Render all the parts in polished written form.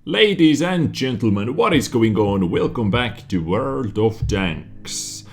Ladies and gentlemen, what is going on? Welcome back to World of Tanks.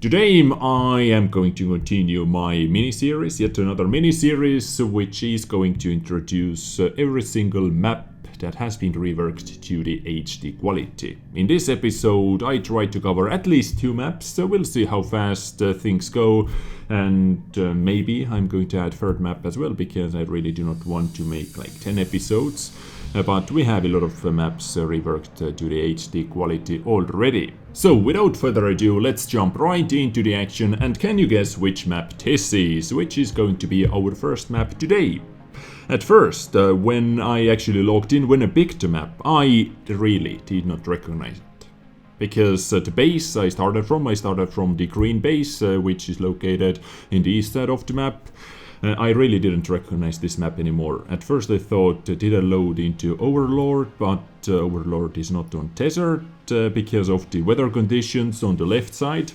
Today I am going to continue my mini-series, yet another mini-series, which is going to introduce every single map that has been reworked to the HD quality. In this episode I try to cover at least 2 maps, so we'll see how fast things go, and maybe I'm going to add third map as well, because I really do not want to make like 10 episodes. But we have a lot of maps reworked to the HD quality already. So without further ado, let's jump right into the action, and can you guess which map this is, which is going to be our first map today? At first, when I actually logged in, when I picked the map, I really did not recognize it. Because the base I started from the green base, which is located in the east side of the map. I really didn't recognize this map anymore. At first I thought, did I load into Overlord, but Overlord is not on desert because of the weather conditions on the left side.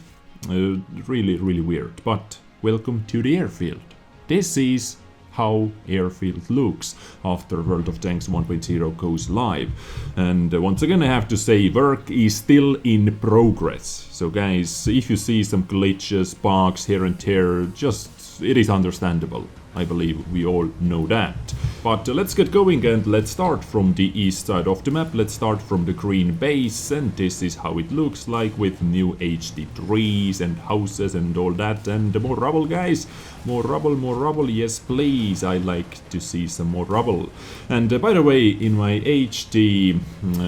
Really weird, but welcome to the Airfield. This is how Airfield looks after World of Tanks 1.0 goes live. And once again I have to say, work is still in progress. So guys, if you see some glitches, bugs here and there, it is understandable. I believe we all know that. But let's get going, and let's start from the east side of the map. Let's start from the green base, and this is how it looks like with new HD trees and houses and all that. And more rubble, guys. More rubble, yes please. I like to see some more rubble. And by the way, in my HD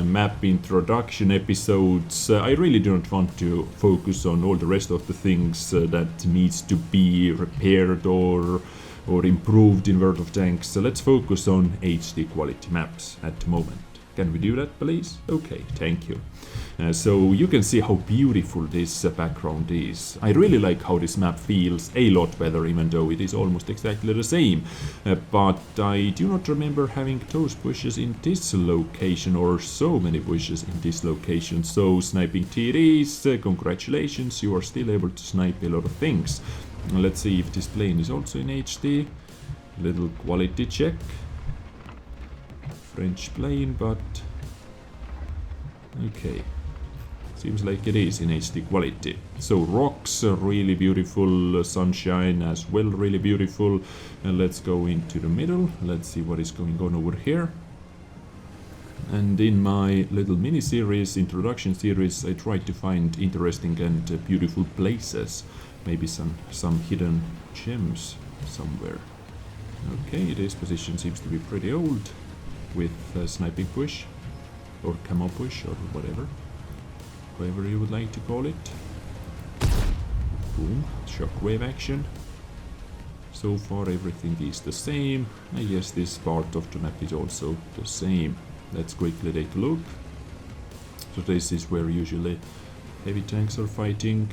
map introduction episodes, I really do not want to focus on all the rest of the things that needs to be repaired or improved in World of Tanks. So let's focus on HD quality maps at the moment. Can we do that, please? Okay, thank you. So you can see how beautiful this background is. I really like how this map feels a lot better, even though it is almost exactly the same. But I do not remember having those bushes in this location, or so many bushes in this location. So sniping TDs, congratulations, you are still able to snipe a lot of things. Let's see if this plane is also in HD. Little quality check. French plane, but okay. Seems like it is in HD quality. So rocks are really beautiful, sunshine as well, really beautiful. And let's go into the middle. Let's see what is going on over here. And in my little mini-series, introduction series, I tried to find interesting and beautiful places. Maybe some hidden gems somewhere. Okay, this position seems to be pretty old, with sniping push, or camo push, or whatever you would like to call it. Boom, shockwave action. So far everything is the same. I guess this part of the map is also the same. Let's quickly take a look. So this is where usually heavy tanks are fighting.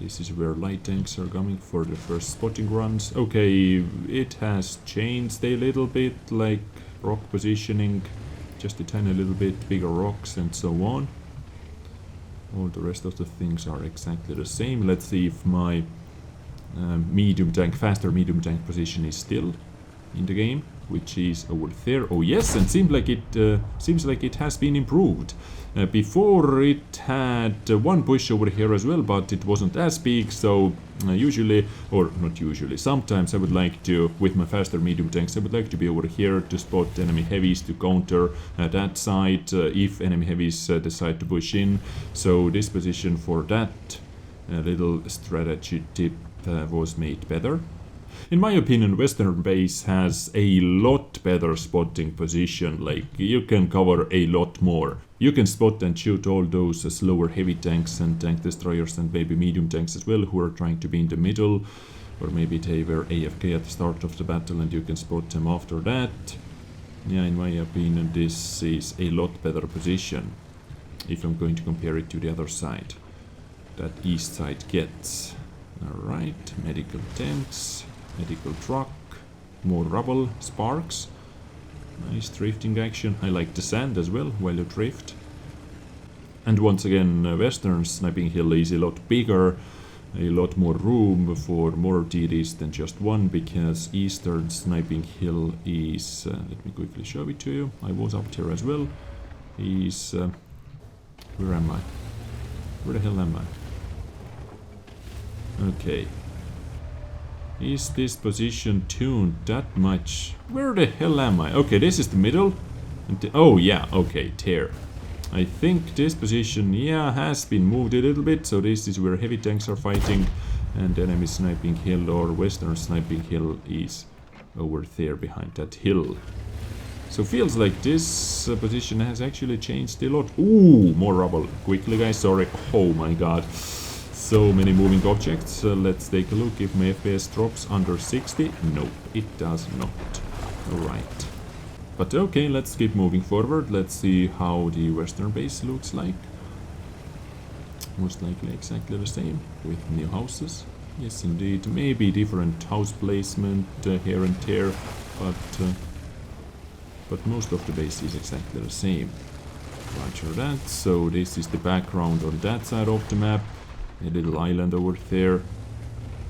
This is where light tanks are coming for the first spotting runs. Okay, it has changed a little bit, like rock positioning, just a tiny little bit bigger rocks and so on. All the rest of the things are exactly the same. Let's see if my faster medium tank position is still in the game, which is over there. Oh yes, and seems like it has been improved. Before it had one push over here as well, but it wasn't as big, so usually, or not usually, sometimes I would like to, with my faster medium tanks, I would like to be over here to spot enemy heavies to counter that side if enemy heavies decide to push in. So this position for that little strategy tip was made better. In my opinion, Western base has a lot better spotting position, like you can cover a lot more. You can spot and shoot all those slower heavy tanks and tank destroyers and maybe medium tanks as well, who are trying to be in the middle, or maybe they were AFK at the start of the battle and you can spot them after that. Yeah, in my opinion this is a lot better position, if I'm going to compare it to the other side that east side gets. Alright, medical tanks. Medical truck, more rubble, sparks, nice drifting action. I like the sand as well while you drift. And once again, Western sniping hill is a lot bigger, a lot more room for more TDs than just one, because Eastern Sniping Hill is... let me quickly show it to you. I was up here as well. Is... where am I? Where the hell am I? Okay. Is this position tuned that much? Where the hell am I? Okay, this is the middle. And oh yeah, okay, tear. I think this position, yeah, has been moved a little bit. So this is where heavy tanks are fighting. And enemy sniping hill or western sniping hill is over there behind that hill. So feels like this position has actually changed a lot. Ooh, more rubble. Quickly guys, sorry. Oh my god. So many moving objects. Let's take a look if my FPS drops under 60. Nope, it does not. Alright. But okay, let's keep moving forward. Let's see how the western base looks like. Most likely exactly the same with new houses. Yes, indeed. Maybe different house placement here and there, but most of the base is exactly the same. Roger that. So this is the background on that side of the map. A little island over there.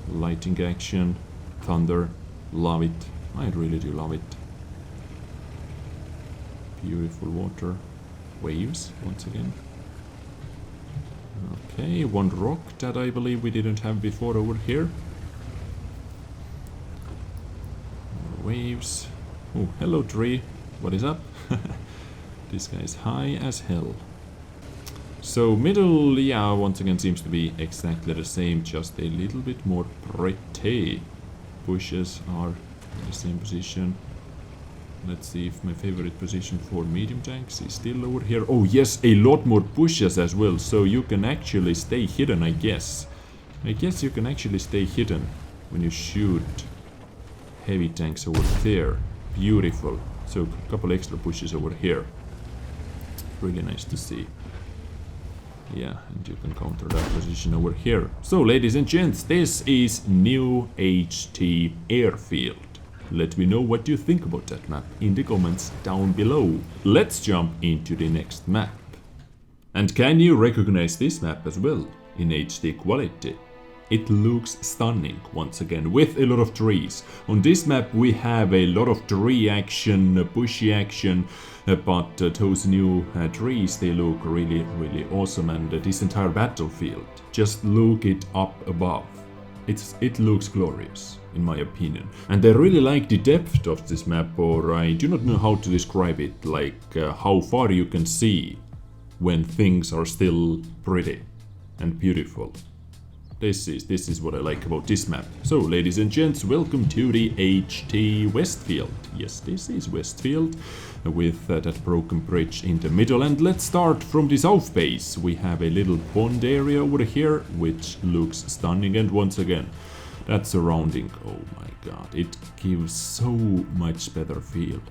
Lighting action. Thunder. Love it. I really do love it. Beautiful water. Waves once again. Okay, one rock that I believe we didn't have before over here. More waves. Oh, hello tree. What is up? This guy is high as hell. So middle, yeah, once again seems to be exactly the same, just a little bit more pretty. Bushes are in the same position. Let's see if my favorite position for medium tanks is still over here. Oh yes, a lot more bushes as well, so you can actually stay hidden, I guess. I guess you can actually stay hidden when you shoot heavy tanks over there. Beautiful. So a couple extra bushes over here. Really nice to see. Yeah, and you can counter that position over here. So ladies and gents, this is new HD Airfield. Let me know what you think about that map in the comments down below. Let's jump into the next map. And can you recognize this map as well in HD quality? It looks stunning once again with a lot of trees. On this map we have a lot of tree action, bushy action, but those new trees, they look really awesome, and this entire battlefield, just look it up above. It looks glorious, in my opinion. And I really like the depth of this map, or I do not know how to describe it, like how far you can see when things are still pretty and beautiful. This is what I like about this map. So, ladies and gents, welcome to the HD Westfield. Yes, this is Westfield, with that broken bridge in the middle. And let's start from the south base. We have a little pond area over here, which looks stunning. And once again, that surrounding, oh my god, it gives so much better feel.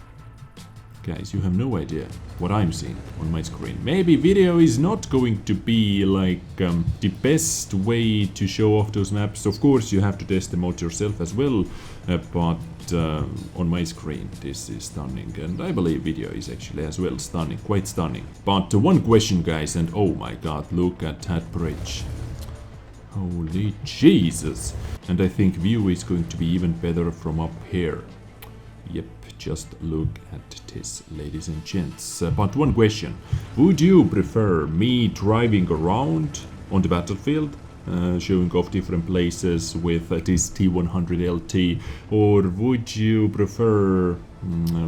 Guys, you have no idea what I'm seeing on my screen. Maybe video is not going to be like the best way to show off those maps. Of course, you have to test them out yourself as well. But on my screen, this is stunning. And I believe video is actually as well stunning, quite stunning. But one question, guys, and oh my god, look at that bridge. Holy Jesus. And I think view is going to be even better from up here. Yep. Just look at this, ladies and gents. But one question. Would you prefer me driving around on the battlefield, showing off different places with this T100 LT, or would you prefer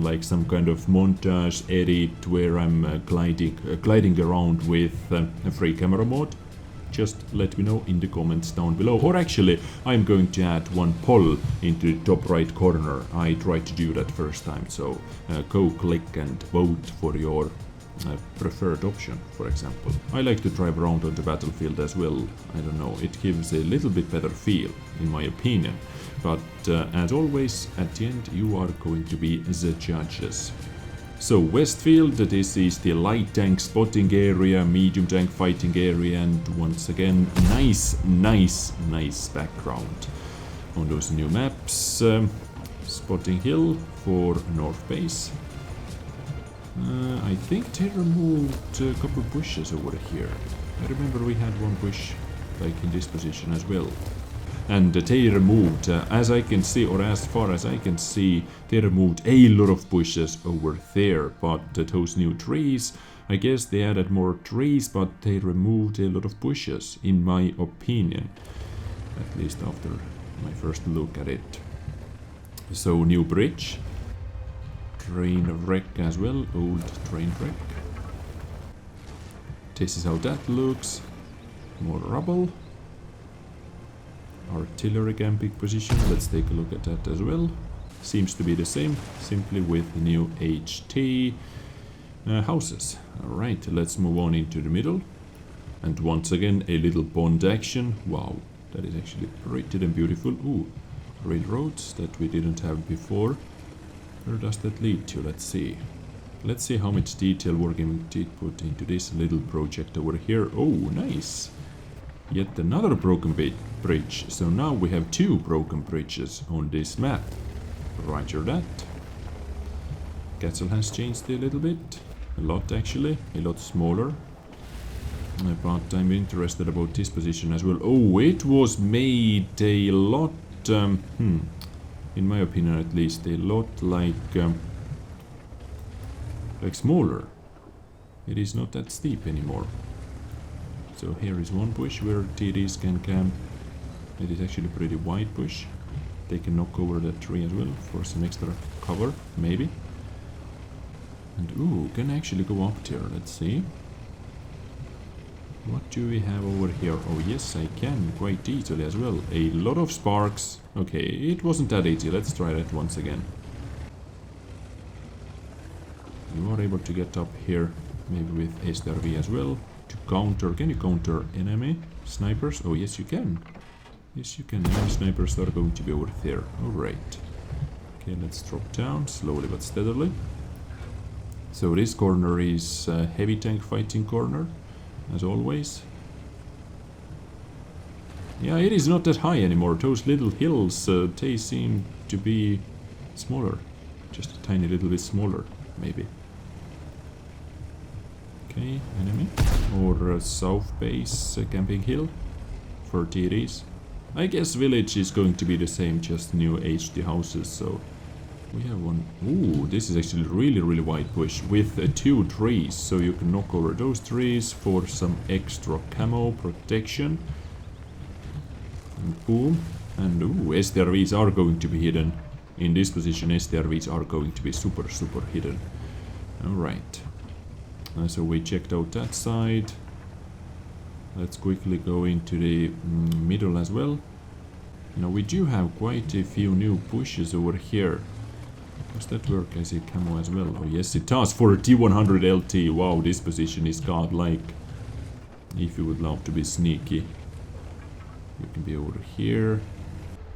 like some kind of montage edit where I'm gliding around with a free camera mode? Just let me know in the comments down below. Or actually, I'm going to add one poll into the top right corner. I tried to do that first time, so go click and vote for your preferred option, for example. I like to drive around on the battlefield as well. I don't know, it gives a little bit better feel, in my opinion. But as always, at the end, you are going to be the judges. So Westfield, this is the light tank spotting area, medium tank fighting area, and once again, nice background on those new maps. Spotting hill for north base. I think they removed a couple bushes over here. I remember we had one bush like in this position as well. And they removed, as I can see, or as far as I can see, they removed a lot of bushes over there, but those new trees, I guess they added more trees, but they removed a lot of bushes, in my opinion, at least after my first look at it. So new bridge, train wreck as well, old train wreck. This is how that looks, more rubble. Artillery camping position, let's take a look at that as well. Seems to be the same, simply with new HT houses. Alright, let's move on into the middle. And once again, a little pond action. Wow, that is actually pretty damn beautiful. Ooh, railroads that we didn't have before. Where does that lead to? Let's see. Let's see how much detail Wargaming did put into this little project over here. Oh, nice. Yet another broken bridge. So now we have 2 broken bridges on this map. Roger that. Castle has changed a little bit. A lot actually. A lot smaller. But I'm interested about this position as well. Oh, it was made a lot... in my opinion at least, a lot like smaller. It is not that steep anymore. So here is one bush where TDs can camp. It is actually a pretty wide bush. They can knock over that tree as well for some extra cover, maybe. And ooh, can actually go up there, let's see. What do we have over here? Oh yes, I can, quite easily as well. A lot of sparks. Okay, it wasn't that easy, let's try that once again. You are able to get up here, maybe with SRV as well. To counter, can you counter enemy snipers? Oh yes you can. Yes you can, enemy snipers are going to be over there. Alright. Okay, let's drop down, slowly but steadily. So this corner is heavy tank fighting corner, as always. Yeah, it is not that high anymore. Those little hills, they seem to be smaller. Just a tiny little bit smaller, maybe. Okay, enemy. Or south base camping hill for TDs. I guess village is going to be the same, just new HD houses, so we have one. Ooh, this is actually really wide bush with 2 trees, so you can knock over those trees for some extra camo protection. And boom. And ooh, STRVs are going to be hidden. In this position, STRVs are going to be super hidden. Alright. So we checked out that side. Let's quickly go into the middle as well. Now we do have quite a few new pushes over here. Does that work? I see camo as well. Oh yes it does, for a T100 LT. Wow, this position is godlike. If you would love to be sneaky, you can be over here.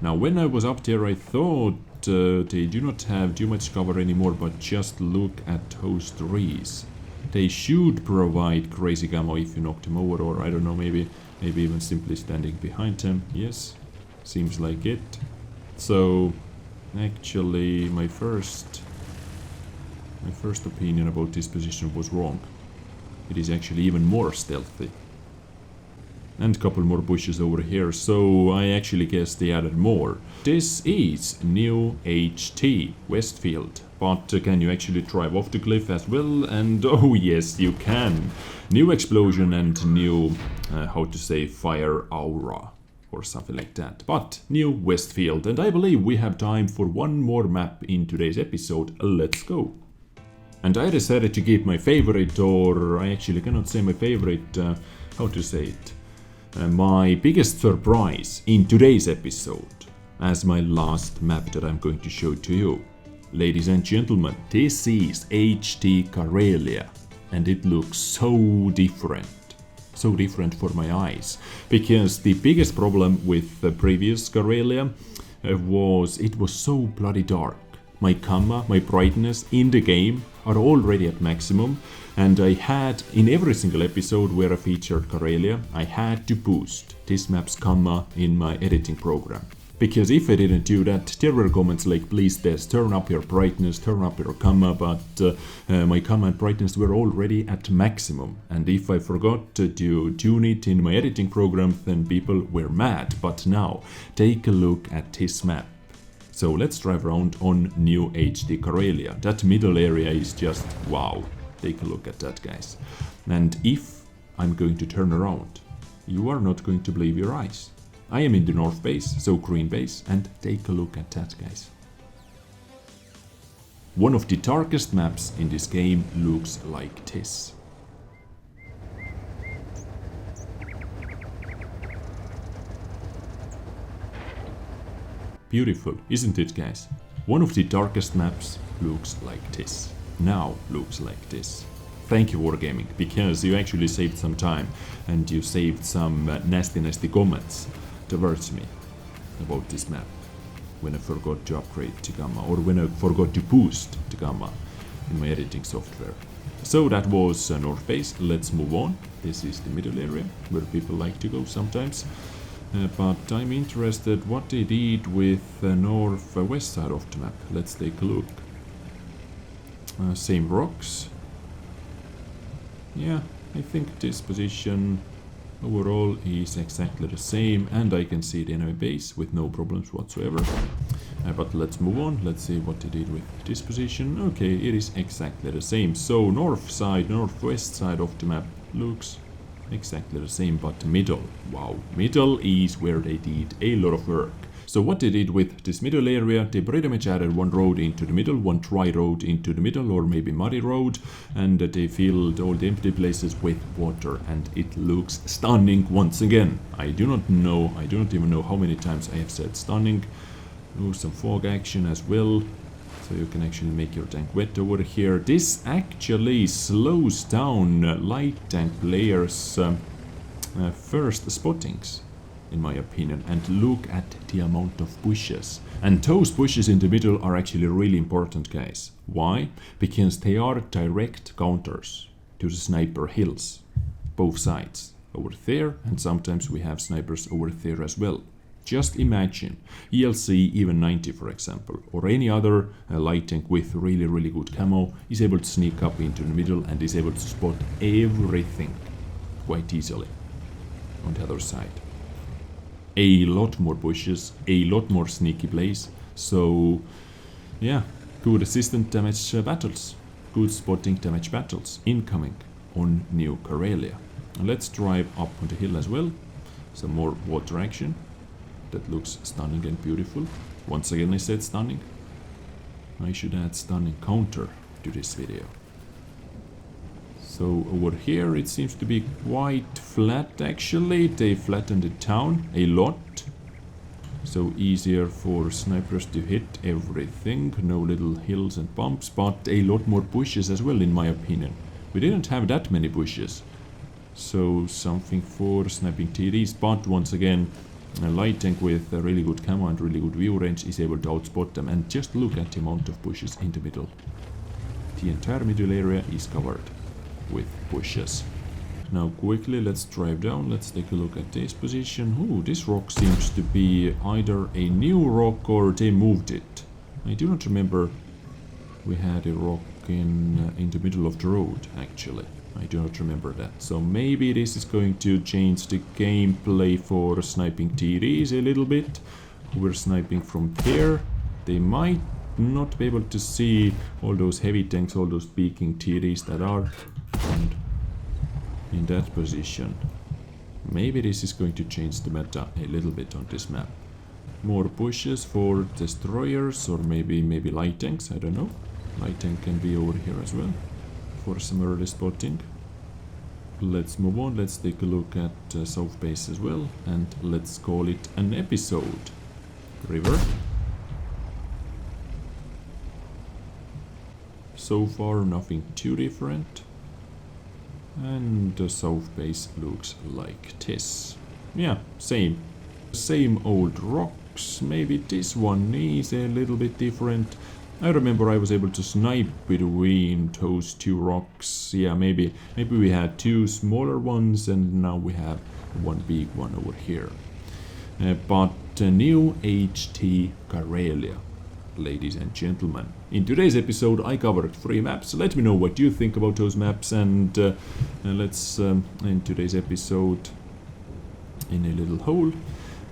Now when I was up there I thought they do not have too much cover anymore, but just look at those trees. They should provide crazy camo if you knock them over, or I don't know, maybe even simply standing behind them. Yes, seems like it. So actually my first opinion about this position was wrong. It is actually even more stealthy. And a couple more bushes over here, so I actually guess they added more. This is new HT Westfield, but can you actually drive off the cliff as well? And oh yes, you can. New explosion and new, how to say, fire aura or something like that. But new Westfield, and I believe we have time for one more map in today's episode. Let's go. And I decided to keep my favorite, or I actually cannot say my favorite, how to say it. My biggest surprise in today's episode as my last map that I'm going to show to you. Ladies and gentlemen, this is HD Karelia, and it looks so different for my eyes, because the biggest problem with the previous Karelia was it was so bloody dark. My gamma, my brightness in the game are already at maximum, and I had, in every single episode where I featured Karelia, I had to boost this map's gamma in my editing program. Because if I didn't do that, there were comments like, please Tess, turn up your brightness, turn up your gamma, but my gamma and brightness were already at maximum. And if I forgot to tune it in my editing program, then people were mad. But now, take a look at this map. So let's drive around on new HD Karelia. That middle area is just wow. Take a look at that, guys. And if I'm going to turn around, you are not going to believe your eyes. I am in the north base, so green base, and take a look at that, guys. One of the darkest maps in this game looks like this. Beautiful, isn't it, guys? One of the darkest maps looks like this. Now looks like this. Thank you, Wargaming, because you actually saved some time and you saved some nasty comments towards me about this map when I forgot to upgrade to gamma, or when I forgot to boost to gamma in my editing software. So that was north base. Let's move on. This is the middle area where people like to go sometimes. But I'm interested what they did with the northwest side of the map. Let's take a look. Same rocks. Yeah, I think this position overall is exactly the same, and I can see the enemy base with no problems whatsoever. But let's move on. Let's see what they did with this position. Okay, it is exactly the same. So north side, northwest side of the map looks exactly the same, but middle, wow, middle is where they did a lot of work. So what they did with this middle area, they pretty much added one road into the middle, one dry road into the middle, or maybe muddy road, and they filled all the empty places with water, and it looks stunning once again. I do not even know how many times I have said stunning. Oh, some fog action as well, so you can actually make your tank wet over here. This actually slows down light tank players' first spottings, in my opinion, and look at the amount of bushes. And those bushes in the middle are actually really important, guys. Why? Because they are direct counters to the sniper hills, both sides, over there, and sometimes we have snipers over there as well. Just imagine ELC even 90, for example, or any other light tank with really good camo is able to sneak up into the middle and is able to spot everything quite easily on the other side. A lot more bushes, a lot more sneaky plays, so yeah, good assistant damage battles, good spotting damage battles incoming on New Karelia. Let's drive up on the hill as well, some more water action, that looks stunning and beautiful. Once again I said stunning, I should add stunning counter to this video. So over here it seems to be quite flat actually. They flattened it down a lot. So easier for snipers to hit everything. No little hills and bumps, but a lot more bushes as well in my opinion. We didn't have that many bushes. So something for sniping TDs, but once again a light tank with a really good camo and really good view range is able to outspot them. And just look at the amount of bushes in the middle. The entire middle area is covered with bushes. Now quickly let's drive down, let's take a look at this position. Ooh, this rock seems to be either a new rock or they moved it. I do not remember we had a rock in the middle of the road actually. I do not remember that. So maybe this is going to change the gameplay for sniping TDs a little bit. We're sniping from there. They might not be able to see all those heavy tanks, all those peeking TDs that are in that position. Maybe this is going to change the meta a little bit on this map. More pushes for destroyers, or maybe light tanks, I don't know. Light tank can be over here as well for some early spotting. Let's move on, let's take a look at south base as well, and let's call it an episode. River. So far nothing too different. And the south base looks like this. Yeah, same old rocks. Maybe this one is a little bit different. I remember I was able to snipe between those two rocks. Yeah, maybe we had two smaller ones and now we have one big one over here. But new HD Karelia, ladies and gentlemen. In today's episode I covered 3 maps. Let me know what you think about those maps, and let's end today's episode in a little hole.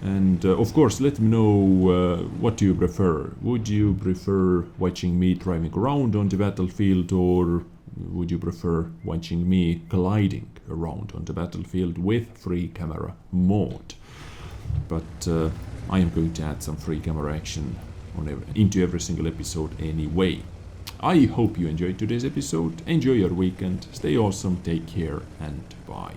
And of course, let me know what do you prefer. Would you prefer watching me driving around on the battlefield, or would you prefer watching me gliding around on the battlefield with free camera mode? But I am going to add some free camera action into every single episode anyway. I hope you enjoyed today's episode. Enjoy your weekend, stay awesome, take care, and bye.